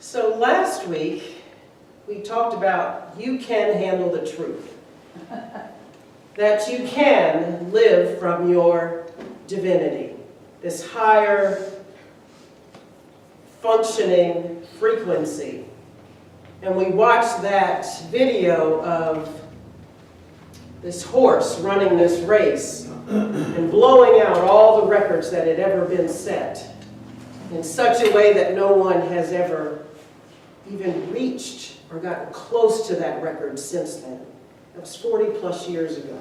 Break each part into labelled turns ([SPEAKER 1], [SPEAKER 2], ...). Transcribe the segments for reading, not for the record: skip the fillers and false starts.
[SPEAKER 1] So last week, we talked about you can handle the truth. That you can live from your divinity, this higher functioning frequency. And we watched that video of this horse running this race and blowing out all the records that had ever been set in such a way that no one has ever even reached or gotten close to that record since then. That was 40 plus years ago.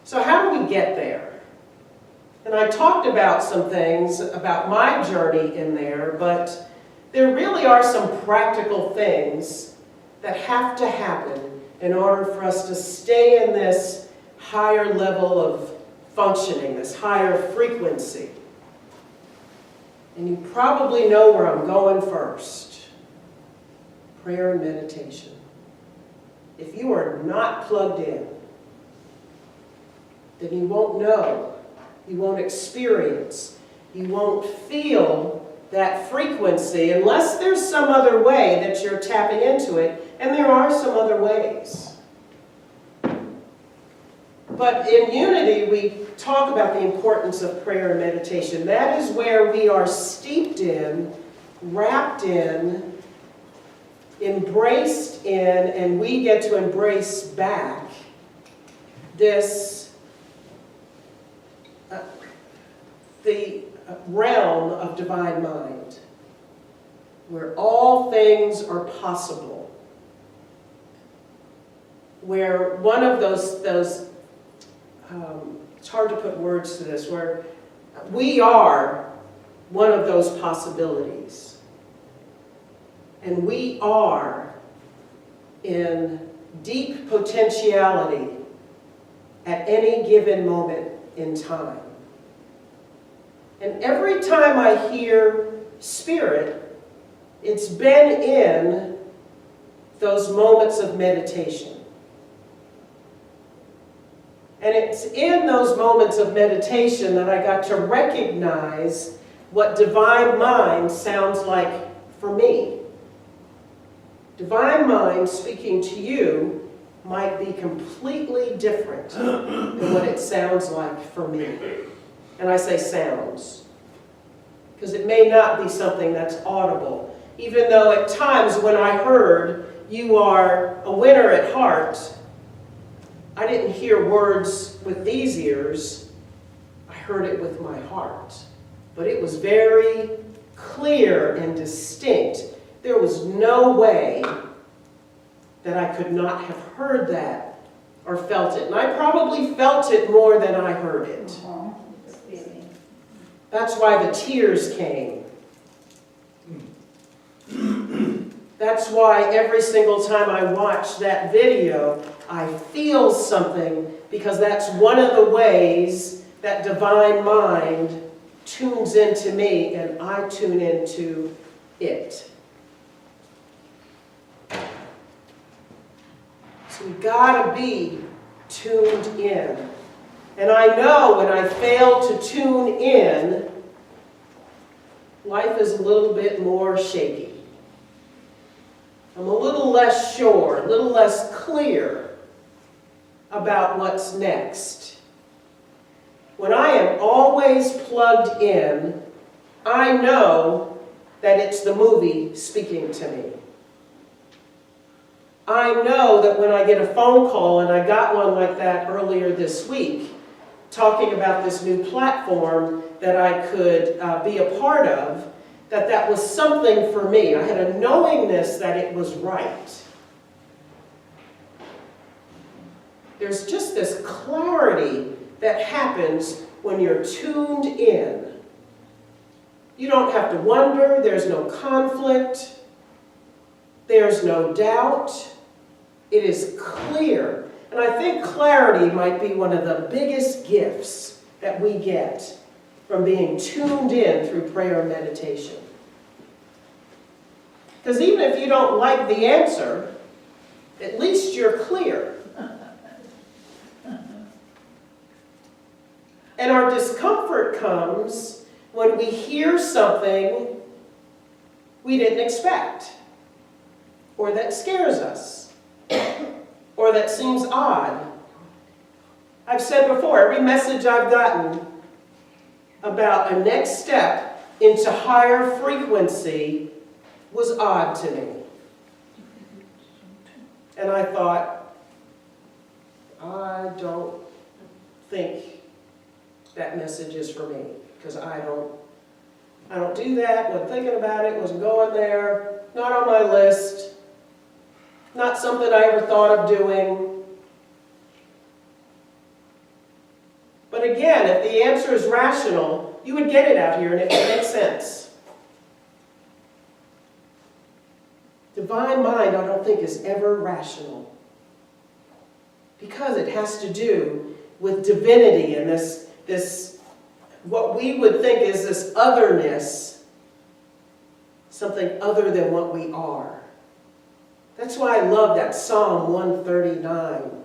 [SPEAKER 1] So how do we get there? And I talked about some things about my journey in there, but there really are some practical things that have to happen in order for us to stay in this higher level of functioning, this higher frequency. And you probably know where I'm going first. Prayer and meditation. If you are not plugged in, then you won't know, you won't experience, you won't feel that frequency unless there's some other way that you're tapping into it, and there are some other ways. But in Unity, we talk about the importance of prayer and meditation. That is where we are steeped in, wrapped in, embraced in, and we get to embrace back this the realm of divine mind, where all things are possible, where one of those it's hard to put words to this, where we are one of those possibilities. And we are in deep potentiality at any given moment in time. And every time I hear spirit, it's been in those moments of meditation. And it's in those moments of meditation that I got to recognize what divine mind sounds like for me. Divine mind speaking to you might be completely different than what it sounds like for me. And I say sounds, because it may not be something that's audible. Even though at times when I heard, you are a winner at heart, I didn't hear words with these ears, I heard it with my heart. But it was very clear and distinct. There was no way that I could not have heard that or felt it. And I probably felt it more than I heard it. That's why the tears came. That's why every single time I watch that video, I feel something, because that's one of the ways that divine mind tunes into me and I tune into it. So we've got to be tuned in. And I know when I fail to tune in, life is a little bit more shaky. I'm a little less sure, a little less clear about what's next. When I am always plugged in, I know that it's the movie speaking to me. I know that when I get a phone call, and I got one like that earlier this week, talking about this new platform that I could be a part of, that was something for me. I had a knowingness that it was right. There's just this clarity that happens when you're tuned in. You don't have to wonder, there's no conflict, there's no doubt. It is clear. And I think clarity might be one of the biggest gifts that we get from being tuned in through prayer and meditation. Because even if you don't like the answer, at least you're clear. And our discomfort comes when we hear something we didn't expect, or that scares us, or that seems odd. I've said before, every message I've gotten about a next step into higher frequency was odd to me. And I thought, I don't think that message is for me, because I don't do that, wasn't thinking about it, wasn't going there, not on my list, not something I ever thought of doing. But again, if the answer is rational, you would get it out here and it would make sense. Divine mind, I don't think, is ever rational, because it has to do with divinity and this what we would think is this otherness, something other than what we are. That's why I love that Psalm 139.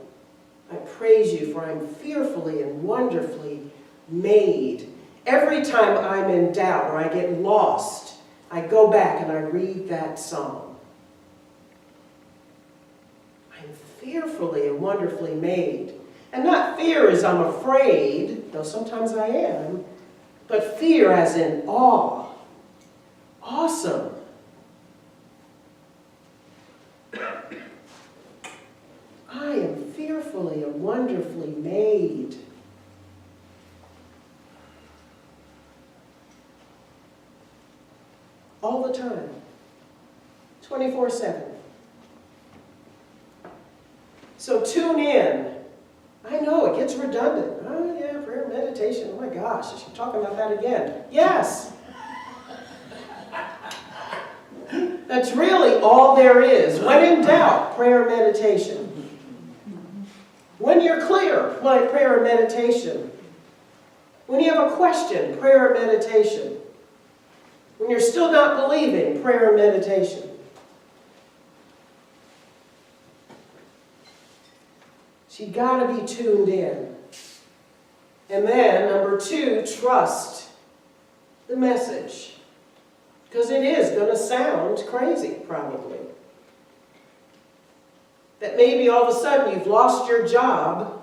[SPEAKER 1] I praise you, for I am fearfully and wonderfully made. Every time I'm in doubt or I get lost, I go back and I read that psalm. I'm fearfully and wonderfully made. And not fear as I'm afraid, though sometimes I am, but fear as in awe. Awesome. I am fearfully and wonderfully made. All the time. 24/7. So tune in. I know, it gets redundant. Oh yeah, prayer, meditation. Oh my gosh, is she talking about that again? Yes. That's really all there is. When in doubt, prayer, meditation. When you're clear, prayer and meditation. When you have a question, prayer and meditation. When you're still not believing, prayer and meditation. So you got to be tuned in. And then, number 2, trust the message. Because it is going to sound crazy, probably. That maybe all of a sudden you've lost your job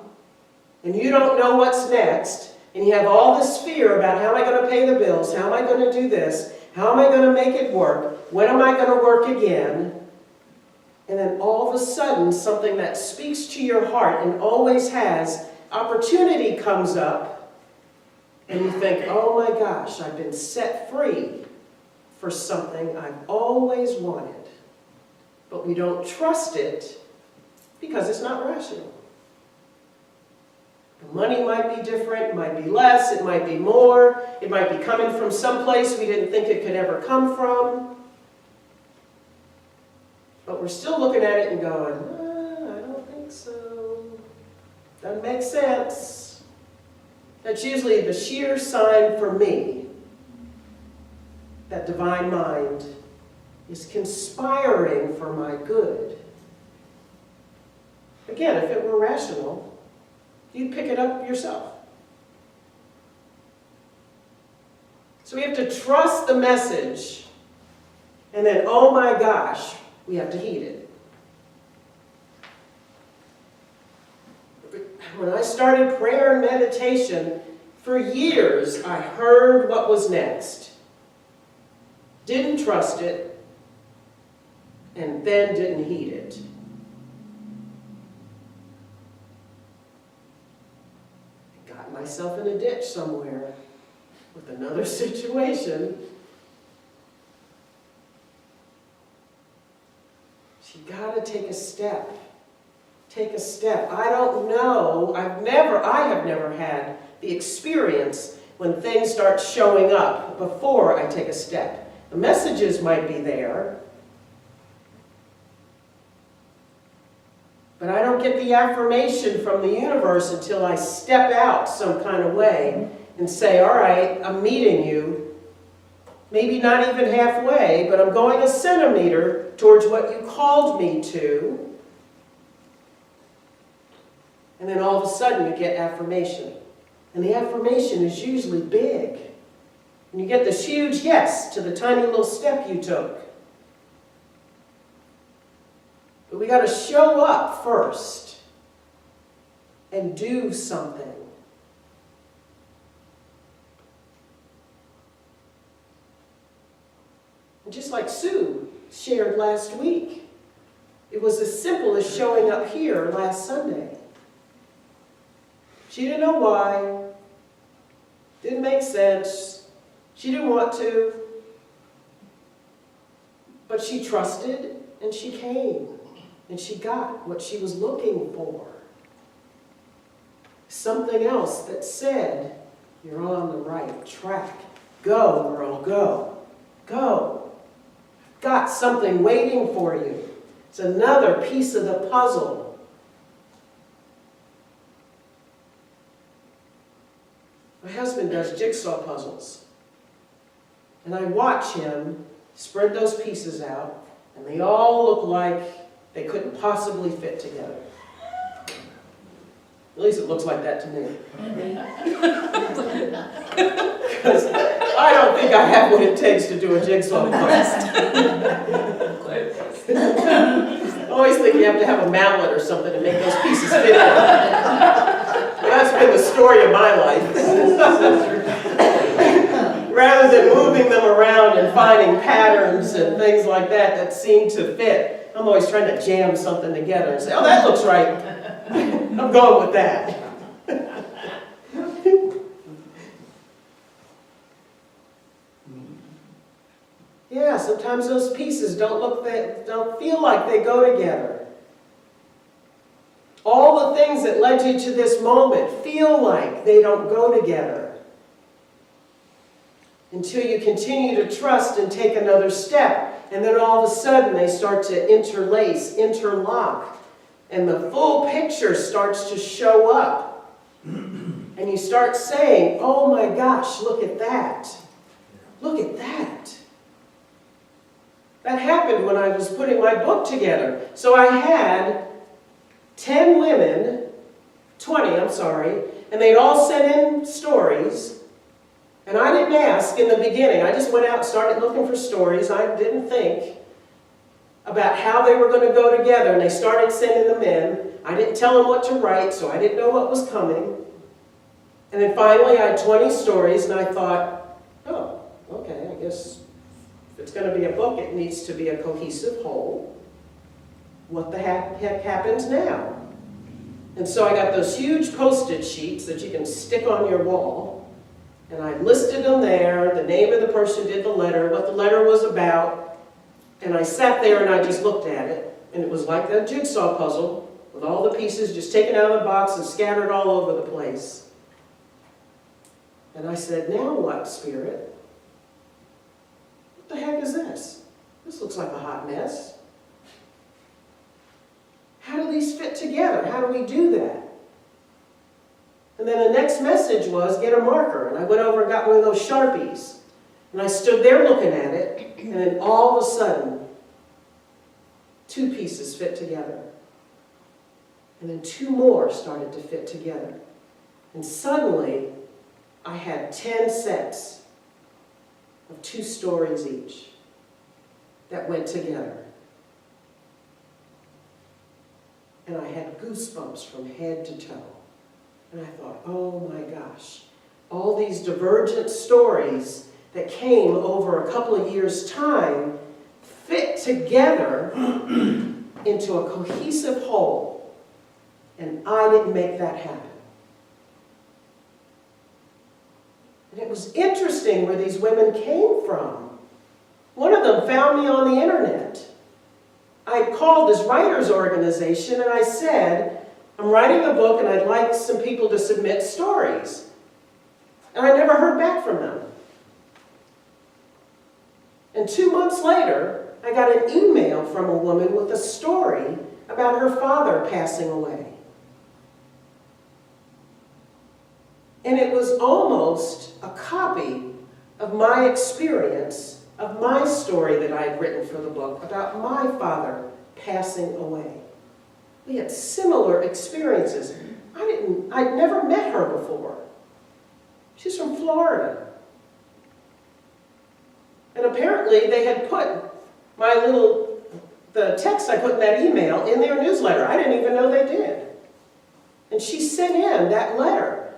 [SPEAKER 1] and you don't know what's next, and you have all this fear about how am I going to pay the bills, how am I going to do this, how am I going to make it work, when am I going to work again? And then all of a sudden something that speaks to your heart and always has, opportunity comes up, and you think, oh my gosh, I've been set free for something I've always wanted. But we don't trust it because it's not rational. The money might be different, it might be less, it might be more, it might be coming from someplace we didn't think it could ever come from. But we're still looking at it and going, I don't think so. Doesn't make sense. That's usually the sheer sign for me that divine mind is conspiring for my good. Again, if it were rational, you'd pick it up yourself. So we have to trust the message, and then, oh my gosh, we have to heed it. When I started prayer and meditation, for years I heard what was next, didn't trust it, and then didn't heed it. I got myself in a ditch somewhere with another situation. You gotta take a step. Take a step. I don't know. I have never had the experience when things start showing up before I take a step. The messages might be there, but I don't get the affirmation from the universe until I step out some kind of way and say, all right, I'm meeting you. Maybe not even halfway, but I'm going a centimeter towards what you called me to. And then all of a sudden you get affirmation. And the affirmation is usually big. And you get this huge yes to the tiny little step you took. But we got to show up first and do something. And just like Sue shared last week, it was as simple as showing up here last Sunday. She didn't know why. Didn't make sense. She didn't want to. But she trusted and she came. And she got what she was looking for. Something else that said, you're on the right track. Go, girl, go. Go. I've got something waiting for you. It's another piece of the puzzle. My husband does jigsaw puzzles. And I watch him spread those pieces out, and they all look like they couldn't possibly fit together. At least it looks like that to me. Because I don't think I have what it takes to do a jigsaw puzzle. I always think you have to have a mallet or something to make those pieces fit in. Well, that's been the story of my life. Rather than moving them around and finding patterns and things like that that seem to fit, I'm always trying to jam something together and say, oh, that looks right. I'm going with that. Yeah, sometimes those pieces don't feel like they go together. All the things that led you to this moment feel like they don't go together. Until you continue to trust and take another step. And then all of a sudden they start to interlace, interlock. And the full picture starts to show up. And you start saying, oh my gosh, look at that. Look at that. That happened when I was putting my book together. So I had 10 women, 20, I'm sorry, and they'd all sent in stories. And I didn't ask in the beginning. I just went out and started looking for stories. I didn't think about how they were going to go together. And they started sending them in. I didn't tell them what to write, so I didn't know what was coming. And then finally I had 20 stories, and I thought, oh, okay, I guess if it's going to be a book, it needs to be a cohesive whole. What the heck happens now? And so I got those huge postage sheets that you can stick on your wall. And I listed them there, the name of the person who did the letter, what the letter was about. And I sat there and I just looked at it. And it was like that jigsaw puzzle with all the pieces just taken out of the box and scattered all over the place. And I said, now what, Spirit? What the heck is this? This looks like a hot mess. How do these fit together? How do we do that? And then the next message was, get a marker. And I went over and got one of those Sharpies. And I stood there looking at it, and then all of a sudden, 2 pieces fit together. And then 2 more started to fit together. And suddenly, I had 10 sets of 2 stories each that went together. And I had goosebumps from head to toe. And I thought, oh my gosh, all these divergent stories that came over a couple of years' time fit together into a cohesive whole. And I didn't make that happen. And it was interesting where these women came from. One of them found me on the internet. I called this writers organization and I said, I'm writing a book and I'd like some people to submit stories. And I never heard back from them. And 2 months later, I got an email from a woman with a story about her father passing away. And it was almost a copy of my experience, of my story that I had written for the book about my father passing away. We had similar experiences. I'd never met her before. She's from Florida. And apparently they had put my little the text I put in that email in their newsletter. I didn't even know they did. And she sent in that letter.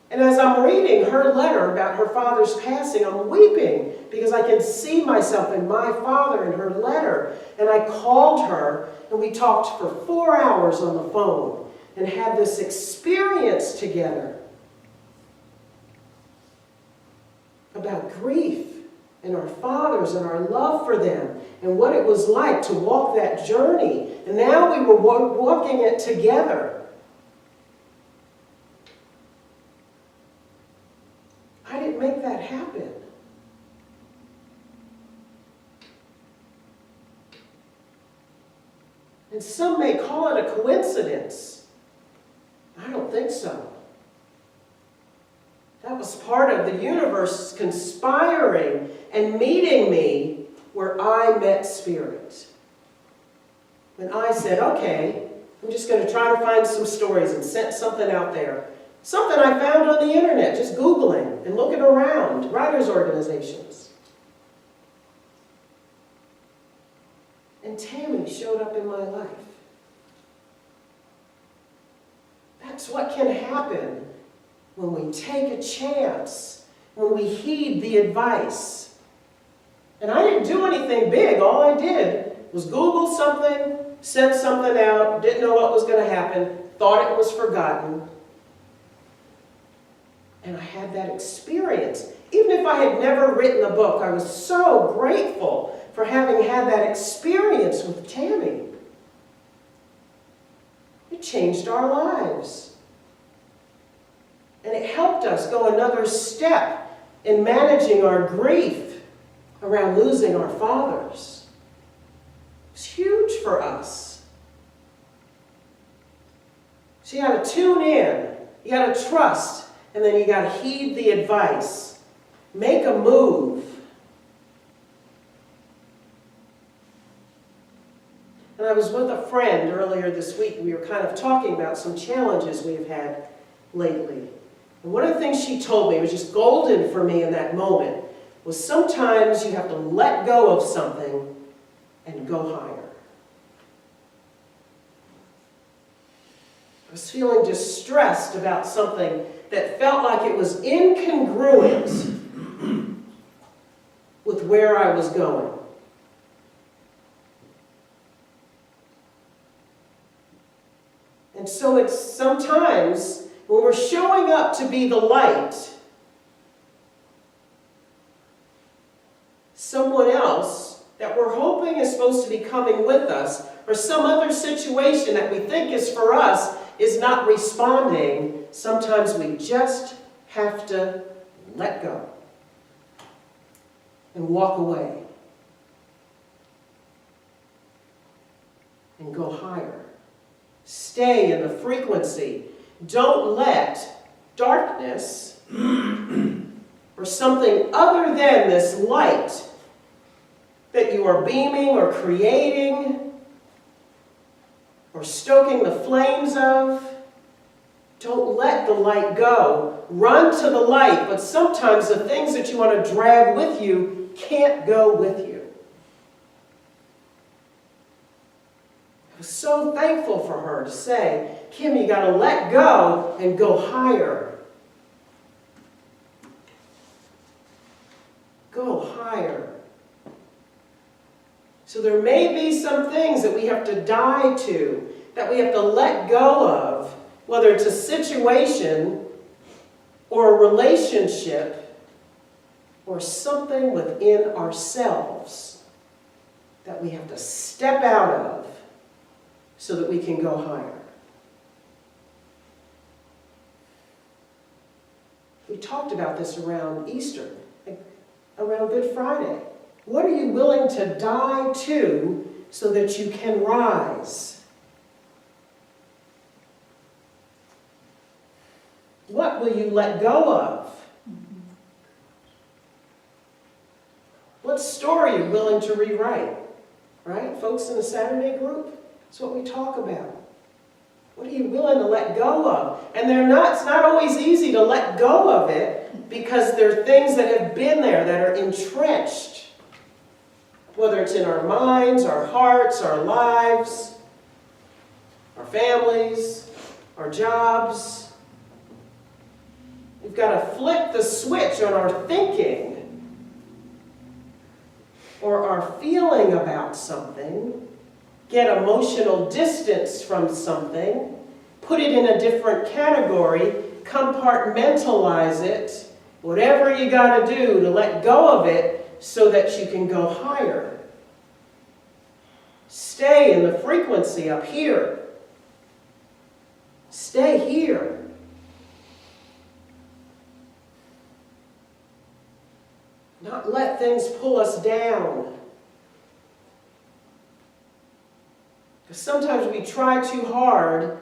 [SPEAKER 1] And as I'm reading her letter about her father's passing, I'm weeping because I can see myself and my father in her letter. And I called her, and we talked for 4 hours on the phone and had this experience together about grief and our fathers and our love for them and what it was like to walk that journey. And now we were walking it together. I didn't make that happen. And some may call it a coincidence. I don't think so. That was part of the universe conspiring and meeting me where I met Spirit. When I said, okay, I'm just going to try to find some stories and sent something out there. Something I found on the internet, just Googling and looking around, writers' organizations. And Tammy showed up in my life. That's what can happen when we take a chance, when we heed the advice. And I didn't do anything big. All I did was Google something, sent something out, didn't know what was going to happen, thought it was forgotten. And I had that experience. Even if I had never written a book, I was so grateful for having had that experience with Tammy. It changed our lives. And it helped us go another step in managing our grief around losing our fathers. It was huge for us. So you got to tune in. You got to trust. And then you got to heed the advice. Make a move. And I was with a friend earlier this week. We were kind of talking about some challenges we've had lately. And one of the things she told me was just golden for me in that moment was sometimes you have to let go of something and go higher. I was feeling distressed about something that felt like it was incongruent with where I was going. And so it's sometimes when we're showing up to be the light, someone else that we're hoping is supposed to be coming with us, or some other situation that we think is for us, is not responding, sometimes we just have to let go and walk away and go higher. Stay in the frequency. Don't let darkness or something other than this light that you are beaming or creating or stoking the flames of, don't let the light go. Run to the light, but sometimes the things that you want to drag with you can't go with you. I was so thankful for her to say, Kim, you got to let go and go higher. Go higher. So there may be some things that we have to die to, that we have to let go of, whether it's a situation or a relationship or something within ourselves that we have to step out of so that we can go higher. We talked about this around Easter, around Good Friday. What are you willing to die to so that you can rise? What will you let go of? What story are you willing to rewrite? Right? Folks in the Saturday group, that's what we talk about. What are you willing to let go of? And it's not always easy to let go of it because there are things that have been there that are entrenched. whether it's in our minds, our hearts, our lives, our families, our jobs. We've got to flip the switch on our thinking or our feeling about something, get emotional distance from something, put it in a different category, compartmentalize it, whatever you got to do to let go of it so that you can go higher. Stay in the frequency up here. Stay here. Not let things pull us down. Because sometimes we try too hard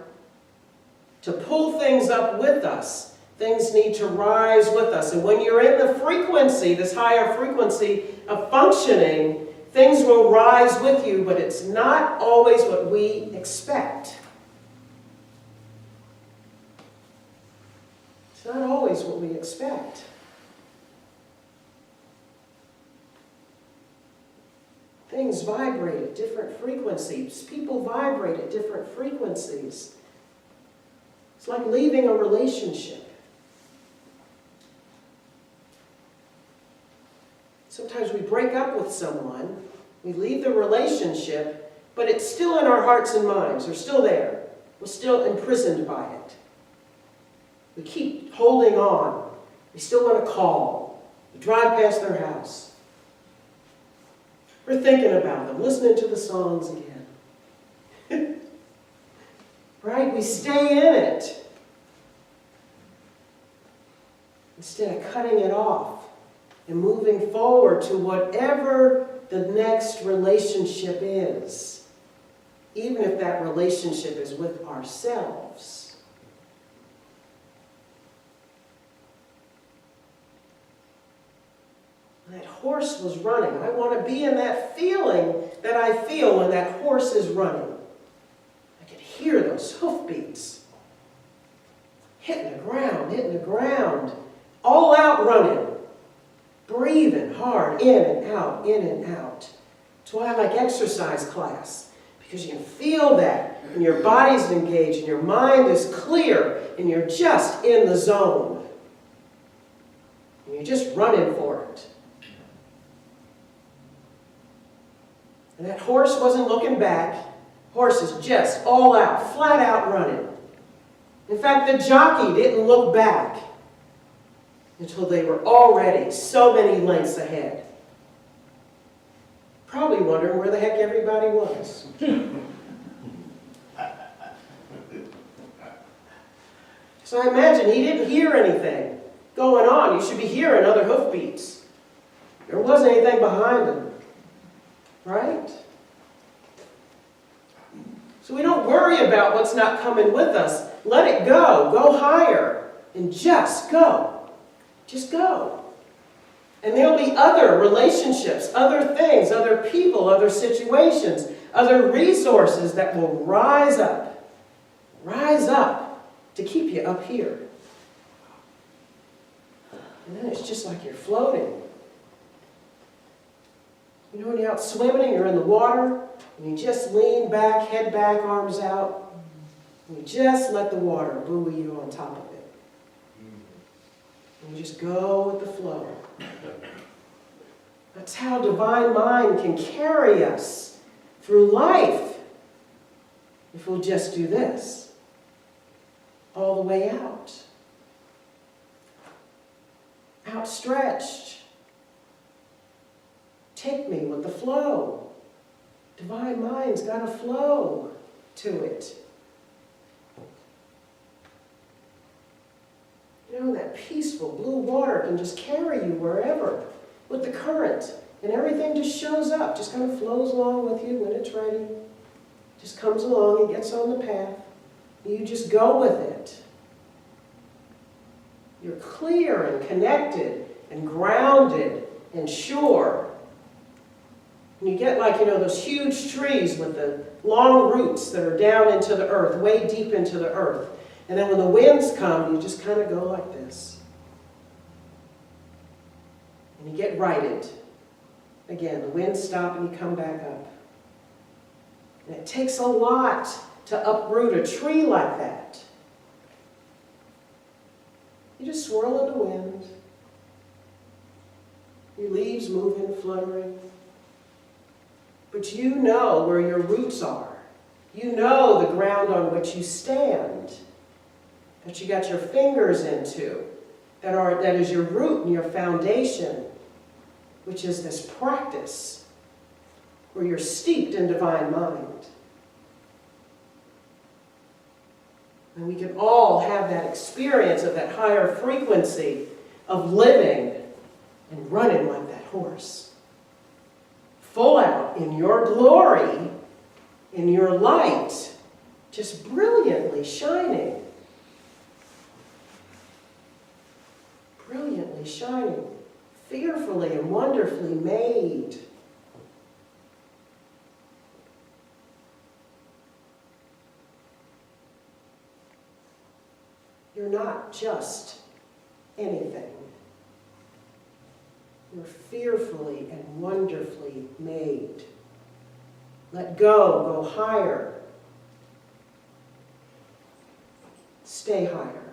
[SPEAKER 1] to pull things up with us. Things need to rise with us. And when you're in the frequency, this higher frequency of functioning, things will rise with you, but it's not always what we expect. It's not always what we expect. Things vibrate at different frequencies. People vibrate at different frequencies. It's like leaving a relationship. Sometimes we break up with someone, we leave the relationship, but it's still in our hearts and minds. They're still there. We're still imprisoned by it. We keep holding on. We still want to call. We drive past their house. We're thinking about them, listening to the songs again. Right? We stay in it instead of cutting it off and moving forward to whatever the next relationship is, even if that relationship is with ourselves. That horse was running. I want to be in that feeling that I feel when that horse is running. I can hear those hoofbeats. Hitting the ground. All out running. Breathing hard, in and out, in and out. That's why I like exercise class. Because you can feel that. And your body's engaged, and your mind is clear, and you're just in the zone. And you're just running for it. And that horse wasn't looking back. Horse is just all out, flat out running. In fact, the jockey didn't look back until they were already so many lengths ahead. Probably wondering where the heck everybody was. So I imagine he didn't hear anything going on. You should be hearing other hoofbeats. There wasn't anything behind him. Right? So we don't worry about what's not coming with us. Let it go. Go higher. And just go. Just go. And there'll be other relationships, other things, other people, other situations, other resources that will rise up. Rise up to keep you up here. And then it's just like you're floating. You know, when you're out swimming and you're in the water, and you just lean back, head back, arms out, and you just let the water buoy you on top of it. And you just go with the flow. That's how Divine Mind can carry us through life if we'll just do this. All the way out. Outstretched. Take me with the flow. Divine Mind's got a flow to it. You know, that peaceful blue water can just carry you wherever with the current. And everything just shows up, just kind of flows along with you when it's ready. Just comes along and gets on the path. You just go with it. You're clear and connected and grounded and sure. And you get like, you know, those huge trees with the long roots that are down into the earth, way deep into the earth. And then when the winds come, you just kind of go like this. And you get righted. Again, the wind stops and you come back up. And it takes a lot to uproot a tree like that. You just swirl in the wind. Your leaves moving, fluttering. But you know where your roots are. You know the ground on which you stand, that you got your fingers into, that is your root and your foundation, which is this practice where you're steeped in divine mind. And we can all have that experience of that higher frequency of living and running like that horse. Full out in your glory, in your light, just brilliantly shining. Brilliantly shining, fearfully and wonderfully made. You're not just anything. You're fearfully and wonderfully made. Let go higher. Stay higher.